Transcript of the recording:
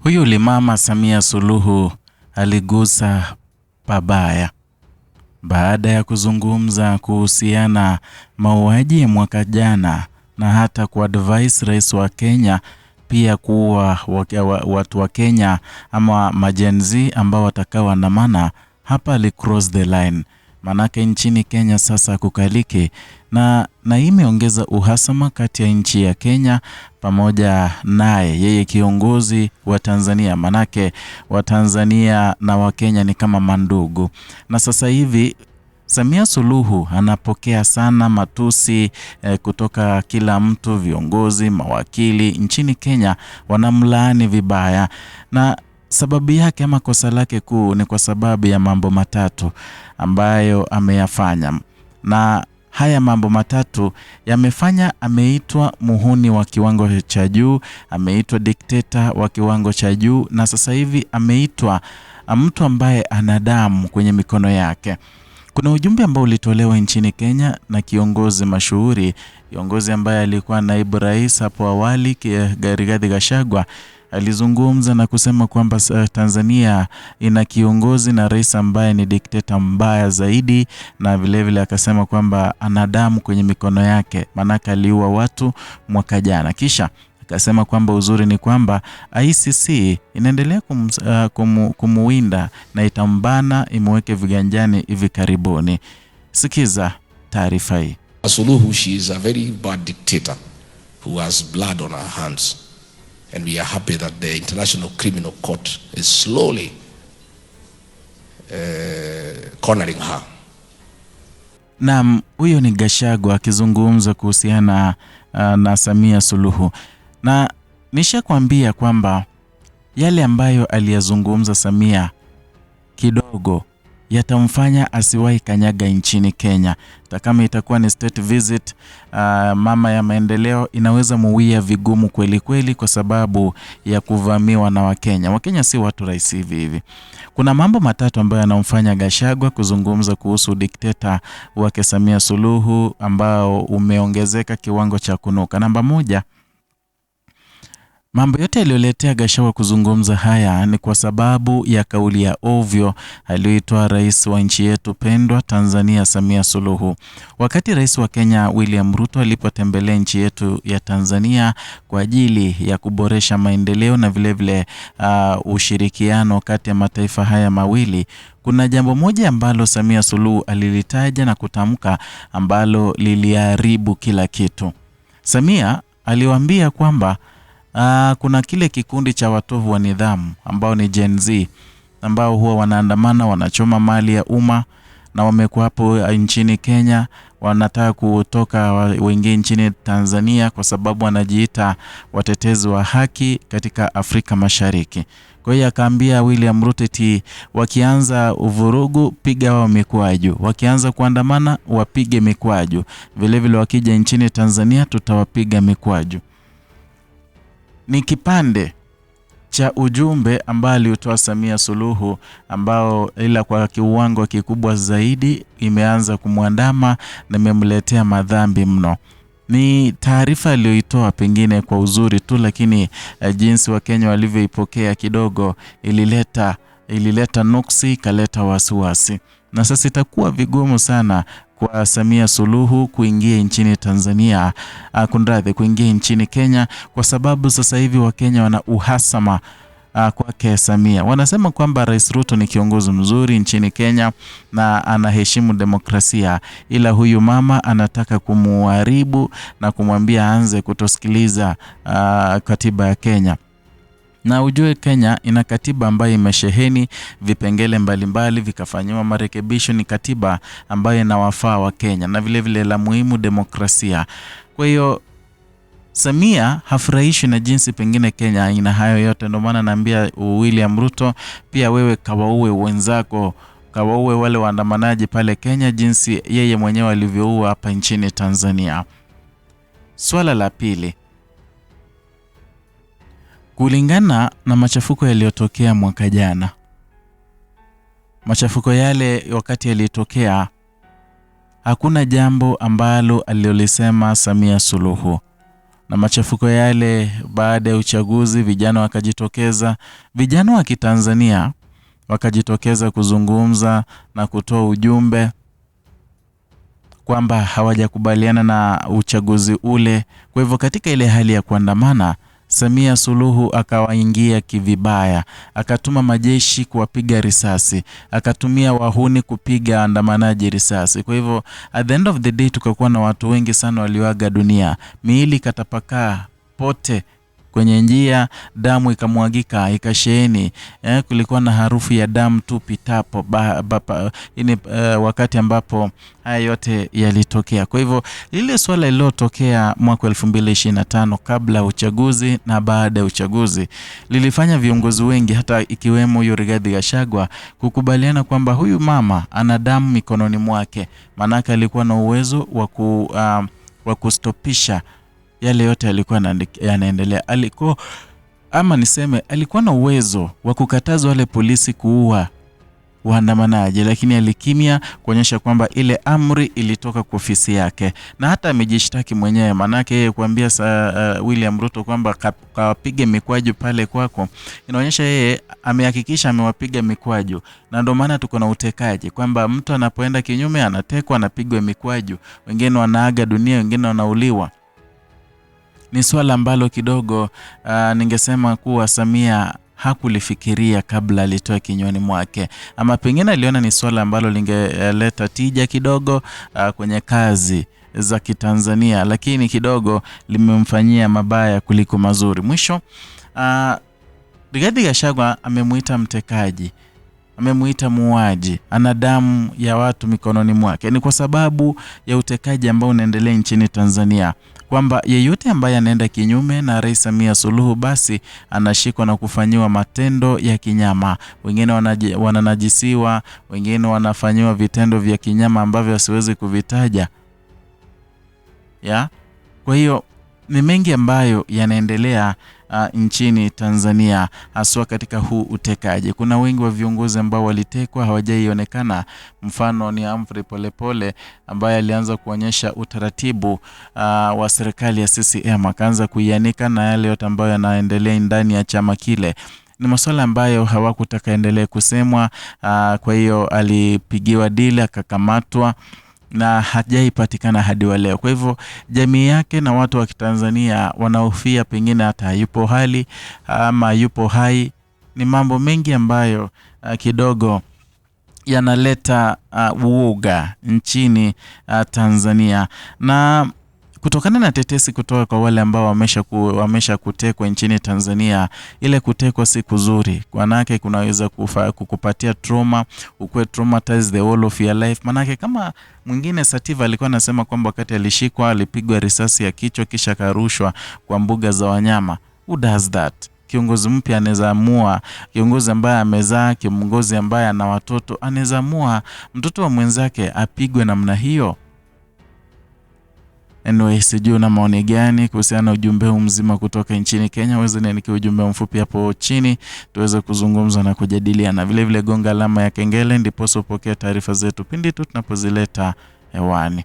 Huyu Mama Samia Suluhu aligusa pabaya baada ya kuzungumza kuhusiana mauaji ya mwaka jana na hata kuadvise rais wa Kenya pia kuwa watu wa Kenya ama majenzi ambao watakao andamana. Hapa ali cross the line. Manake nchini Kenya sasa kukaliki na imeongeza uhasama kati ya nchi ya Kenya pamoja naye yeye kiongozi wa Tanzania. Manake wa Tanzania na wa Kenya ni kama mandugu. Na sasa hivi Samia Suluhu anapokea sana matusi kutoka kila mtu, viongozi, mawakili nchini Kenya wanamlaani vibaya, na sababu yake ama kosa lake kuu ni kwa sababu ya mambo matatu ambayo ameyafanya. Na haya mambo matatu yamefanya ameitwa muhuni wa kiwango cha juu, ameitwa dikteta wa kiwango cha juu, na sasa hivi ameitwa mtu ambaye ana damu kwenye mikono yake. Kuna ujumbe ambao ulitolewa nchini Kenya na kiongozi mashuhuri, kiongozi ambaye alikuwa naibu rais hapo awali, Rigathi Gachagua. Alizungumza na kusema kwamba Tanzania ina kiongozi na rais ambaye ni dikteta mbaya zaidi, na vile akasema kwamba ana damu kwenye mikono yake, manaka aliua watu mwaka jana. Kisha akasema kwamba uzuri ni kwamba ICC inaendelea kumuwinda na itambana imweke viganjani hivi karibuni. Sikiza taarifa hii. Suluhu, she is a very bad dictator who has blood on her hands, and we are happy that the International Criminal Court is slowly cornering her. Naam, huyo ni Gachagua akizungumza kuhusiana na Samia Suluhu. Na nishakwambia kwamba yale ambayo aliyazungumza Samia kidogo yatamfanya asiwahi kanyaga nchini Kenya. Kama itakuwa ni state visit, mama ya maendeleo, inaweza muwia vigumu kweli kweli kwa sababu ya kuvamiwa na Wakenya. Wakenya si watu rahisi hivi. Kuna mambo matatu ambayo yanamfanya Gachagua kuzungumza kuhusu dikteta wake Samia Suluhu ambao umeongezeka kiwango cha kunuka. Namba moja, mambo yote yaliyoletea Gachagua kuzungumza haya ni kwa sababu ya kauli ya ovyo aliyoitoa rais wa nchi yetu pendwa Tanzania Samia Suluhu. Wakati rais wa Kenya William Ruto alipotembelea nchi yetu ya Tanzania kwa ajili ya kuboresha maendeleo na vile ushirikiano kati ya mataifa haya mawili, kuna jambo moja ambalo Samia Suluhu alilitaja na kutamka ambalo liliharibu kila kitu. Samia aliwaambia kwamba kuna kile kikundi cha watovu wa nidhamu ambao ni Gen Z ambao huwa wanaandamana, wanachoma mali ya umma, na wamekuwa hapo nchini Kenya, wanataka kutoka wengi nchini Tanzania kwa sababu wanajiita watetezi wa haki katika Afrika Mashariki. Kwa hiyo akaambia William Ruto wakianza uvurugu, piga wao mikwaju, wakianza kuandamana wapige mikwaju, vile wakija nchini Tanzania tutawapiga mikwaju. Ni kipande cha ujumbe ambao alitoa Samia Suluhu ambao ila kwa kiwango kikubwa zaidi imeanza kumwandama na imemletea madhambi mno. Ni taarifa aliyoitoa pengine kwa uzuri tu, lakini jinsi wa Kenya walivyoipokea kidogo ilileta nuksi, kaleta wasiwasi. Na sasa itakuwa vigumu sana kwa Samia Suluhu kuingia nchini Tanzania, kuingia nchini Kenya, kwa sababu sasa hivi Wakenya wana uhasama kwake Samia. Wanasema kwamba Rais Ruto ni kiongozi mzuri nchini Kenya na anaheshimu demokrasia, ila huyu mama anataka kumuharibu na kumwambia aanze kutosikiliza katiba ya Kenya. Na ujue Kenya ina katiba ambayo imesheheni vipengele mbalimbali vikafanywa marekebisho. Ni katiba ambayo inawafaa wa Kenya na vile la muhimu demokrasia. Kwa hiyo Samia hafurahishwi na jinsi pengine Kenya ina hayo yote. Ndio maana naambia William Ruto, pia wewe kawaue wenzako, kawaue wale waandamanaji pale Kenya jinsi yeye mwenyewe alivyoua hapa nchini Tanzania. Swala la pili, kulingana na machafuko yaliyotokea mwaka jana, machafuko yale wakati yalitokea, hakuna jambo ambalo alilolisema Samia Suluhu. na machafuko yale baada ya uchaguzi, vijana wakajitokeza, vijana wa Kitanzania wakajitokeza kuzungumza na kutoa ujumbe kwamba hawajakubaliana na uchaguzi ule. Kwa hivyo katika ile hali ya kuandamana, Samia Suluhu akawaingia kivibaya, akatuma majeshi kuwapiga risasi, akatumia wahuni kupiga andamanaji risasi. Kwa hivyo at the end of the day tukakuwa na watu wengi sana walioaga dunia, miili katapakaa pote kwenye njia, damu ikamwagika, ikasheheni. Kulikuwa na harufu ya damu tu pitapo wakati ambapo haya yote yalitokea. Kwa hivyo lile swala lililotokea mwaka 2025 kabla uchaguzi na baada ya uchaguzi lilifanya viongozi wengi, hata ikiwemo Rigathi Gachagua, kukubaliana kwamba huyu mama ana damu mikononi mwake, manaka alikuwa na uwezo wa kustopisha yale yote yalikuwa yanaendelea. Alikuwa na uwezo wa kukataza wale polisi kuua waandamanaji, lakini alikimya kuonyesha kwamba ile amri ilitoka kwa ofisi yake, na hata amejishtaki mwenyewe. Manake yeye kuambia William Ruto kwamba kawapige mikwaju pale kwako, inaonyesha yeye amehakikisha amewapiga mikwaju. Na ndio maana tuko na utekaji, kwamba mtu anapoenda kinyume anatekwa, anapigwa mikwaju, wengine wanaaga dunia, wengine wanauliwa. Ni swala ambalo kidogo ningesema kuwa Samia hakulifikiria kabla alitoa kinywani mwake, ama pengine aliona ni swala ambalo lingeleta tija kidogo kwenye kazi za Kitanzania, lakini kidogo limemfanyia mabaya kuliko mazuri. Mwisho Rigathi Gachagua amemuita mtekaji, amemuita muuaji, ana damu ya watu mikononi mwake. Ni kwa sababu ya utekaji ambao unaendelea nchini Tanzania, kwamba yeyote ambaye anaenda kinyume na Rais Samia Suluhu basi anashikwa na kufanyiwa matendo ya kinyama. Wengine wananajisiwa, wengine wanafanyiwa vitendo vya kinyama ambavyo wasiwezi kuvitaja. Kwa hiyo ni mengi ambayo yanaendelea nchini Tanzania, haswa katika huu utekaji. Kuna wengi wa viongozi ambao walitekwa hawajaionekana. Mfano ni Humphrey Polepole ambaye alianza kuonyesha utaratibu wa serikali ya CCM, akaanza kuianika na yale yote ambayo yanaendelea ndani ya chama kile. Ni masuala ambayo hawakutaka endelee kusemwa, kwa hiyo alipigiwa dili, akakamatwa na hajaipatikana hadi wa leo. Kwa hivyo jamii yake na watu wa Kitanzania wanahofia pengine hata hayupo hali ama yupo hai. Ni mambo mengi ambayo kidogo yanaleta uoga nchini Tanzania, na kutokana na tetesi kutoka kwa wale ambao wamesha kutekwa nchini Tanzania, ile kutekwa si kuzuri. Manake kunaweza kukupatia trauma, ukue traumatized the whole of your life. Manake kama mwingine Sativa alikuwa anasema kwamba wakati alishikwa alipigwa risasi ya kichwa kisha karushwa kwa mbuga za wanyama. Who does that? Kiongozi mpya anaweza amua, kiongozi ambaye amezaa, kiongozi ambaye ana watoto anaweza amua mtoto wa mwenzake apigwe namna hiyo? Anyway, sijui na maoni gani kuhusiana na ujumbe huu mzima kutoka nchini Kenya. Weza niandikie ujumbe mfupi hapo chini tuweze kuzungumza na kujadiliana. Vile vile gonga alama ya kengele ndipo usipokee taarifa zetu pindi tu tunapozileta hewani.